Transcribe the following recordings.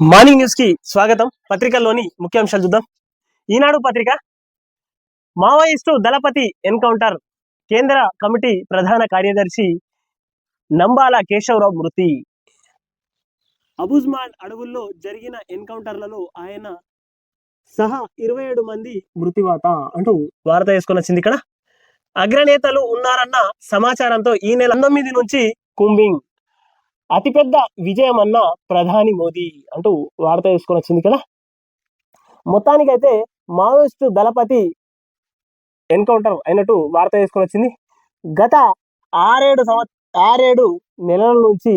Morning news కి స్వాగతం. పత్రికల్లోని ముఖ్యాంశాలు చూద్దాం. ఈనాడు పత్రిక, మావోయిస్టు దళపతి ఎన్కౌంటర్, కేంద్ర కమిటీ ప్రధాన కార్యదర్శి నంబాల కేశవరావు మృతి. అబుజ్మాన్ అడవుల్లో జరిగిన ఎన్కౌంటర్లలో ఆయన సహా 27 మంది మృతివాత అంటూ వార్త వేసుకొని వచ్చింది. ఇక్కడ అగ్రనేతలు ఉన్నారన్న సమాచారంతో ఈ నెల 19 నుంచి కుంబింగ్ అతిపెద్ద విజయం అన్న ప్రధాని మోదీ అంటూ వార్త వేసుకొని వచ్చింది. ఇక్కడ మొత్తానికైతే మావోయిస్టు దళపతి ఎన్కౌంటర్ అయినట్టు వార్త వేసుకొని వచ్చింది. గత 6-7 నెలల నుంచి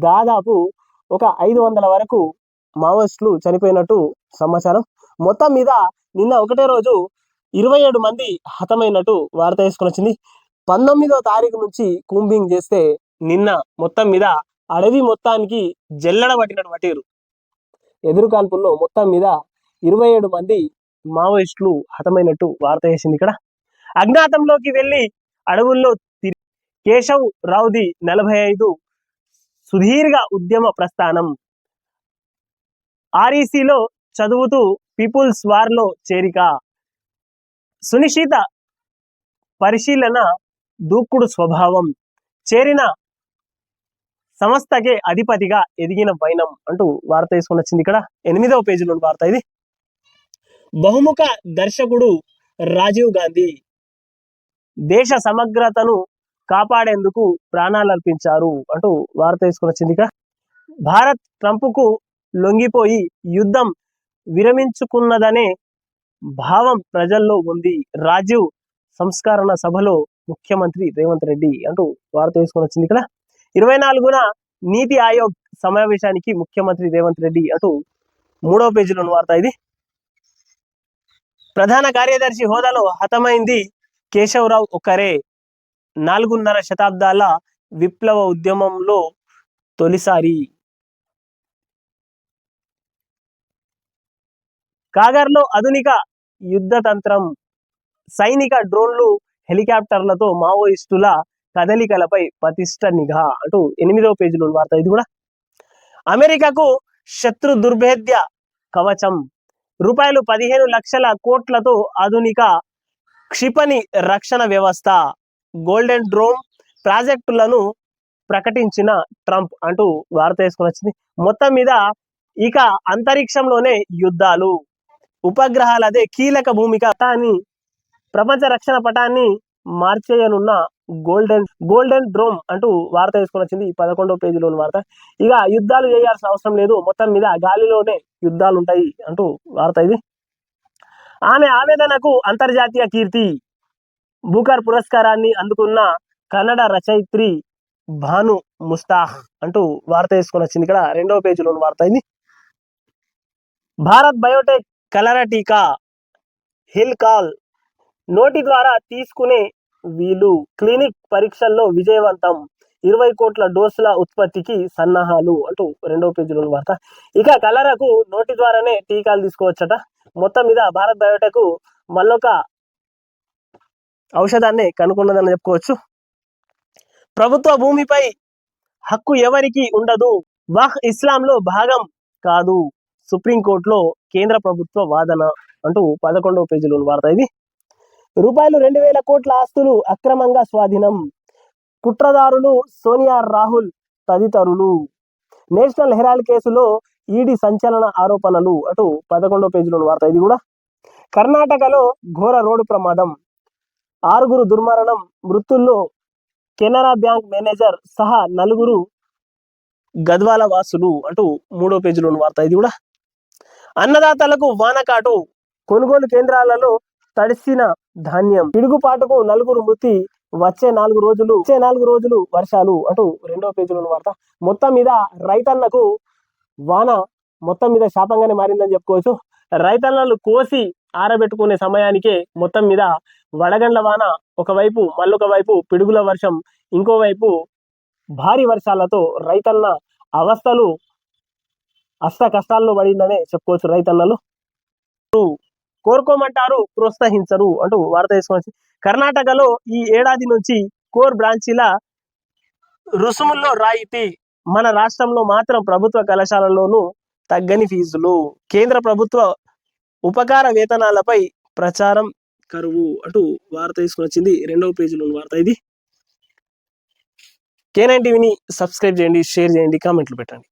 దాదాపు ఒక 500 వరకు మావోయిస్టులు చనిపోయినట్టు సమాచారం. మొత్తం మీద నిన్న ఒకటే రోజు 27 మంది హతమైనట్టు వార్త వేసుకొని వచ్చింది. 19వ తారీఖు నుంచి కూంబింగ్ చేస్తే నిన్న మొత్తం మీద అడవి మొత్తానికి జల్లడ పట్టినట్టు పట్టిరు. ఎదురు కాల్పుల్లో మొత్తం మీద 27 మంది మావోయిస్టులు హతమైనట్టు వార్త వేసింది. ఇక్కడ అజ్ఞాతంలోకి వెళ్లి అడవుల్లో కేశవ్ రావుది 45 సుదీర్ఘ ఉద్యమ ప్రస్థానం. ఆర్ఈసీలో చదువుతూ పీపుల్స్ వార్లో చేరిక. సునిశ్చిత పరిశీలన, దూకుడు స్వభావం, చేరిన సంస్థకే అధిపతిగా ఎదిగిన వైనం అంటూ వార్త తీసుకొని వచ్చింది. ఇక్కడ 8వ పేజీలో వార్త ఇది. బహుముఖ దర్శకుడు రాజీవ్ గాంధీ దేశ సమగ్రతను కాపాడేందుకు ప్రాణాలర్పించారు అంటూ వార్త తీసుకొని వచ్చింది. ఇక్కడ భారత్ ట్రంప్కు లొంగిపోయి యుద్ధం విరమించుకున్నదనే భావం ప్రజల్లో ఉంది. రాజీవ్ సంస్కరణ సభలో ముఖ్యమంత్రి రేవంత్ రెడ్డి అంటూ వార్త తీసుకొని వచ్చింది. ఇక్కడ 24న నీతి ఆయోగ్ సమావేశానికి ముఖ్యమంత్రి రేవంత్ రెడ్డి అంటూ 3వ పేజీలో వార్త ఇది. ప్రధాన కార్యదర్శి హోదాలో హతమైంది కేశవరావు ఒక్కరే. 4.5 శతాబ్దాల విప్లవ ఉద్యమంలో తొలిసారి. కాగర్లో ఆధునిక యుద్ధ తంత్రం, సైనిక డ్రోన్లు, హెలికాప్టర్లతో మావోయిస్టుల కదలికలపై పటిష్ట నిఘా అంటూ 8వ పేజీలో వార్త ఇది కూడా. అమెరికాకు శత్రు దుర్భేద్య కవచం, రూపాయలు 15 లక్షల కోట్లతో ఆధునిక క్షిపణి రక్షణ వ్యవస్థ, గోల్డెన్ డ్రోమ్ ప్రాజెక్టులను ప్రకటించిన ట్రంప్ అంటూ వార్త వేసుకొని వచ్చింది. మొత్తం మీద ఇక అంతరిక్షంలోనే యుద్ధాలు, ఉపగ్రహాలదే కీలక భూమిక అని ప్రపంచ రక్షణ పటాన్ని మార్చేయనున్న గోల్డెన్ డ్రోమ్ అంటూ వార్త వేసుకొని వచ్చింది. 11వ పేజీలోని వార్త. ఇక యుద్ధాలు చేయాల్సిన అవసరం లేదు, మొత్తం మీద గాలిలోనే యుద్ధాలు ఉంటాయి అంటూ వార్త ఇది. ఆమె ఆవేదనకు అంతర్జాతీయ కీర్తి, బూకర్ పురస్కారాన్ని అందుకున్న కన్నడ రచయిత్రి భాను ముస్తాహ్ అంటూ వార్త వేసుకొని వచ్చింది. ఇక్కడ 2వ పేజీలోని వార్త ఇది. భారత్ బయోటెక్ కలరా టీకా హిల్ కాల్ నోటి ద్వారా తీసుకునే వీలు, క్లినిక్ పరీక్షల్లో విజయవంతం, 20 కోట్ల డోసుల ఉత్పత్తికి సన్నాహాలు అంటూ 2వ పేజీలో వార్త. ఇక కలరాకు నోటి ద్వారానే టీకాలు తీసుకోవచ్చట. మొత్తం మీద భారత్ బయోటెక్ మళ్ళొక ఔషధాన్ని కనుక్కున్నదని చెప్పుకోవచ్చు. ప్రభుత్వ భూమిపై హక్కు ఎవరికి ఉండదు, వాహ్ ఇస్లాంలో భాగం కాదు, సుప్రీంకోర్టులో కేంద్ర ప్రభుత్వ వాదన అంటూ 11వ పేజీలో వార్త ఇది. రూపాయలు 2,000 కోట్ల ఆస్తులు అక్రమంగా స్వాధీనం, కుట్రదారులు సోనియా రాహుల్ తదితరులు, నేషనల్ హెరాల్డ్ కేసులో ఈడీ సంచలన ఆరోపణలు అటు 11వ పేజీలో వార్త ఇది కూడా. కర్ణాటకలో ఘోర రోడ్డు ప్రమాదం, 6 దుర్మరణం, మృతుల్లో కెనరా బ్యాంక్ మేనేజర్ సహా 4 గద్వాల వాసులు అంటూ 3వ పేజీలో వార్త ఇది కూడా. అన్నదాతలకు వానకాటు, కొనుగోలు కేంద్రాలలో తడిసిన ధాన్యం, పిడుగుపాటుకు 4 మృతి, వచ్చే 4 రోజులు వర్షాలు అంటూ 2వ పేజీలో వార్త. మొత్తం మీద రైతన్నకు వాన మొత్తం మీద శాపంగానే మారిందని చెప్పుకోవచ్చు. రైతన్నలు కోసి ఆరబెట్టుకునే సమయానికే మొత్తం మీద వడగండ్ల వాన ఒకవైపు, మళ్ళొక వైపు పిడుగుల వర్షం, ఇంకోవైపు భారీ వర్షాలతో రైతన్న అవస్థలు అష్ట కష్టాల్లో పడిందనే చెప్పుకోవచ్చు. రైతన్నలు కోరుకోమంటారు, ప్రోత్సహించరు అంటూ వార్త వేసుకోవచ్చు. కర్ణాటకలో ఈ ఏడాది నుంచి కోర్ బ్రాంచీల రుసుముల్లో రాయితీ, మన రాష్ట్రంలో మాత్రం ప్రభుత్వ కళాశాలలోనూ తగ్గని ఫీజులు. కేంద్ర ప్రభుత్వ ఉపకార వేతనాలపై ప్రచారం కరువు అటు వార్త తీసుకుని వచ్చింది 2వ పేజీలో వార్త ఇది. K9 టీవీని సబ్స్క్రైబ్ చేయండి, షేర్ చేయండి, కామెంట్లు పెట్టండి.